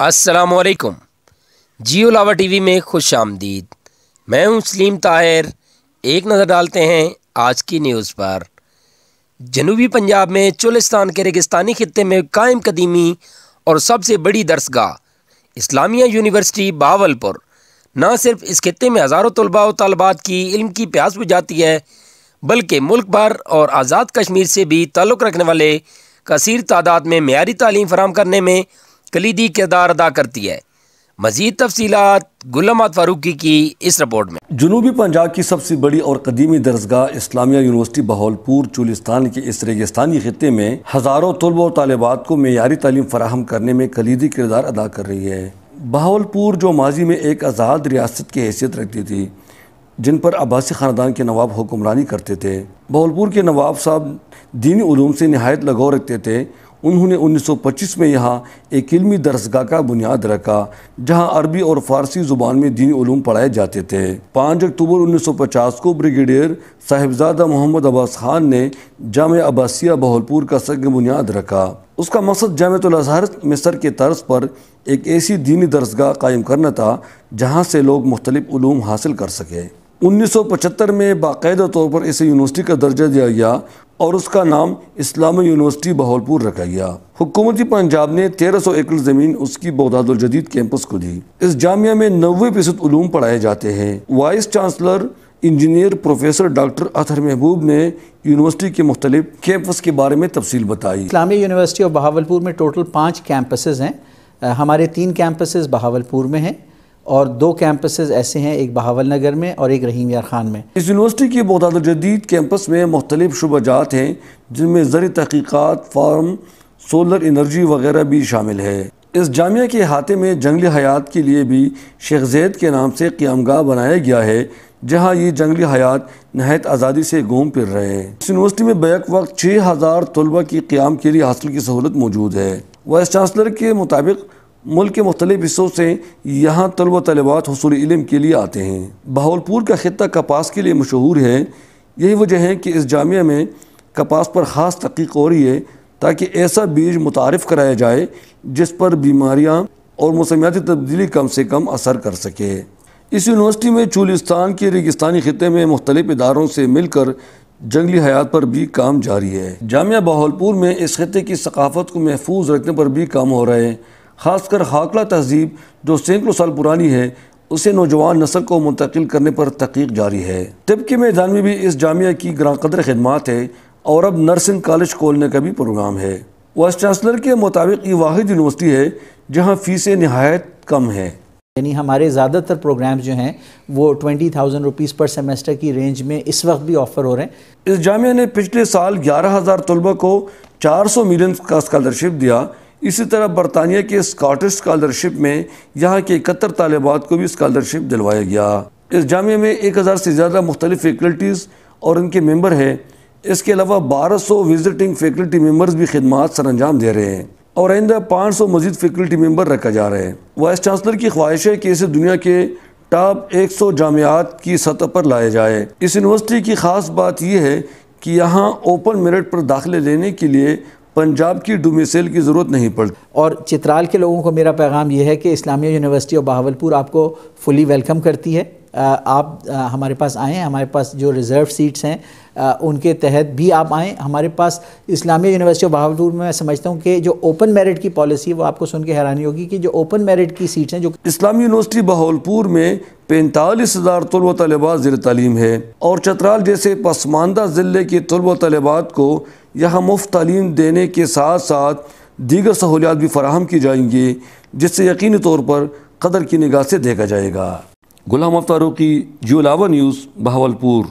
السلام علیکم، جیو لاوا T V میں خوش آمدید۔ میں ہوں سلیم طاہر۔ ایک نظر ڈالتے ہیں آج کی نیوز پر۔ جنوبی پنجاب میں چولستان کے ریگستانی خطے میں قائم قدیمی اور سب سے بڑی درسگاہ اسلامیہ یونیورسٹی بہاولپور نہ صرف اس خطے میں ہزاروں طلباء و طالبات کی علم کی پیاس بجھاتی ہے، بلکہ ملک بھر اور آزاد کشمیر سے بھی تعلق رکھنے والے کثیر تعداد میں معیاری تعلیم فراہم کرنے میں کلیدی کردار ادا کرتی ہے۔ مزید تفصیلات گل احمد فاروقی کی اس رپورٹ میں۔ جنوبی پنجاب کی سب سے بڑی اور قدیمی درسگاہ اسلامیہ یونیورسٹی بہاولپور چولستان کے اس ریگستانی خطے میں ہزاروں طلباء و طالبات کو معیاری تعلیم فراہم کرنے میں کلیدی کردار ادا کر رہی ہے۔ بہاولپور جو ماضی میں ایک آزاد ریاست کی حیثیت رکھتی تھی، جن پر عباسی خاندان کے نواب حکمرانی کرتے تھے، بہاولپور کے نواب صاحب دینی علوم سے نہایت لگاؤ رکھتے تھے۔ انہوں نے 1925 میں یہاں ایک علمی درسگاہ کا بنیاد رکھا، جہاں عربی اور فارسی زبان میں دینی علوم پڑھائے جاتے تھے۔ 5 اکتوبر 1950 کو بریگیڈیئر صاحبزادہ محمد عباس خان نے جامعہ عباسیہ بہاولپور کا سنگ بنیاد رکھا۔ اس کا مقصد جامعۃ الازہر مصر کے طرز پر ایک ایسی دینی درسگاہ قائم کرنا تھا جہاں سے لوگ مختلف علوم حاصل کر سکیں۔ 1975 میں باقاعدہ طور پر اسے یونیورسٹی کا درجہ دیا گیا اور اس کا نام اسلامیہ یونیورسٹی بہاولپور رکھا گیا۔ حکومتی پنجاب نے 1300 ایکڑ زمین اس کی بغداد الجدید کیمپس کو دی۔ اس جامعہ میں 90% علوم پڑھائے جاتے ہیں۔ Vice chancellor engineer professor doctor Athar Mehboob نے یونیورسٹی کے مختلف کیمپس کے بارے میں تفصیل بتائی۔ اسلامیہ یونیورسٹی آف بہاولپور میں ٹوٹل 5 کیمپسز ہیں۔ ہمارے 3 کیمپسز بہاولپور میں ہیں اور 2 کیمپسز ایسے ہیں، ایک بہاول نگر میں اور ایک رحیم یار خان میں۔ اس یونیورسٹی کی بغداد الجدید کیمپس میں مختلف شعبہ جات ہیں، جن میں زرعی تحقیقات، فارم، سولر انرجی وغیرہ بھی شامل ہے۔ اس جامعہ کے احاطے میں جنگلی حیات کے لیے بھی شیخ زید کے نام سے قیام گاہ بنایا گیا ہے، جہاں یہ جنگلی حیات نہایت آزادی سے گھوم پھر رہے ہیں۔ اس یونیورسٹی میں بیک وقت 6000 طلباء کی قیام کے لیے ہاسٹل کی سہولت موجود ہے۔ وائس چانسلر کے مطابق ملک کے مختلف حصوں سے یہاں طلباء طالبات حصول علم کے لیے آتے ہیں۔ بہاولپور کا خطہ کپاس کے لیے مشہور ہے۔ یہی وجہ ہے کہ اس جامعہ میں کپاس پر خاص تحقیق ہو رہی ہے تاکہ ایسا بیج متعارف کرایا جائے جس پر بیماریاں اور موسمیاتی تبدیلی کم سے کم اثر کر سکے۔ اس یونیورسٹی میں چولستان کے ریگستانی خطے میں مختلف اداروں سے مل کر جنگلی حیات پر بھی کام جاری ہے۔ جامعہ بہاولپور میں اس خطے کی ثقافت کو محفوظ رکھنے پر بھی کام ہو رہے ہیں، خاص کر خاکلہ تہذیب جو سینکڑوں سال پرانی ہے، اسے نوجوان نسل کو منتقل کرنے پر تحقیق جاری ہے۔ طب کے میدان میں بھی اس جامعہ کی گراں قدر خدمات ہے اور اب نرسنگ کالج کھولنے کا بھی پروگرام ہے۔ وائس چانسلر کے مطابق یہ واحد یونیورسٹی ہے جہاں فیسیں نہایت کم ہیں۔ یعنی ہمارے زیادہ تر پروگرامز جو ہیں وہ 20,000 روپیز پر سیمسٹر کی رینج میں اس وقت بھی آفر ہو رہے ہیں۔ اس جامعہ نے پچھلے سال 11,000 طلباء کو 400 ملین کا اسکالرشپ دیا۔ اسی طرح برطانیہ کے اسکاٹش اسکالرشپ میں یہاں کے 71 طالبات کو بھی اسکالرشپ دلوایا گیا۔ اس جامعہ میں 1000 سے زیادہ مختلف فیکلٹیز اور ان کے ممبر ہیں۔ اس کے علاوہ 1200 وزٹنگ فیکلٹی ممبرز بھی خدمات سر انجام دے رہے ہیں اور آئندہ 500 مزید فیکلٹی ممبر رکھا جا رہے ہیں۔ وائس چانسلر کی خواہش ہے کہ اسے دنیا کے ٹاپ 100 جامعات کی سطح پر لایا جائے۔ اس یونیورسٹی کی خاص بات یہ ہے کہ یہاں اوپن میرٹ پر داخلے لینے کے لیے پنجاب کی ڈومیسائل کی ضرورت نہیں پڑتی۔ اور چترال کے لوگوں کو میرا پیغام یہ ہے کہ اسلامیہ یونیورسٹی آف بہاولپور آپ کو فلی ویلکم کرتی ہے۔ آپ ہمارے پاس آئیں، ہمارے پاس جو ریزرو سیٹس ہیں ان کے تحت بھی آپ آئیں۔ ہمارے پاس اسلامیہ یونیورسٹی آف بہاولپور میں سمجھتا ہوں کہ جو اوپن میرٹ کی پالیسی ہے وہ آپ کو سن کے حیرانی ہوگی کہ جو اوپن میرٹ کی سیٹس ہیں جو اسلامی یونیورسٹی بہاولپور میں 45,000 طلباء طالبات زیر تعلیم ہے اور چترال جیسے پسماندہ ضلع کے طلباء طالبات کو یہاں مفت تعلیم دینے کے ساتھ ساتھ دیگر سہولیات بھی فراہم کی جائیں گی، جس سے یقینی طور پر قدر کی نگاہ سے دیکھا جائے گا۔ غلام احمد فاروقی، جیو لاوا نیوز، بہاولپور۔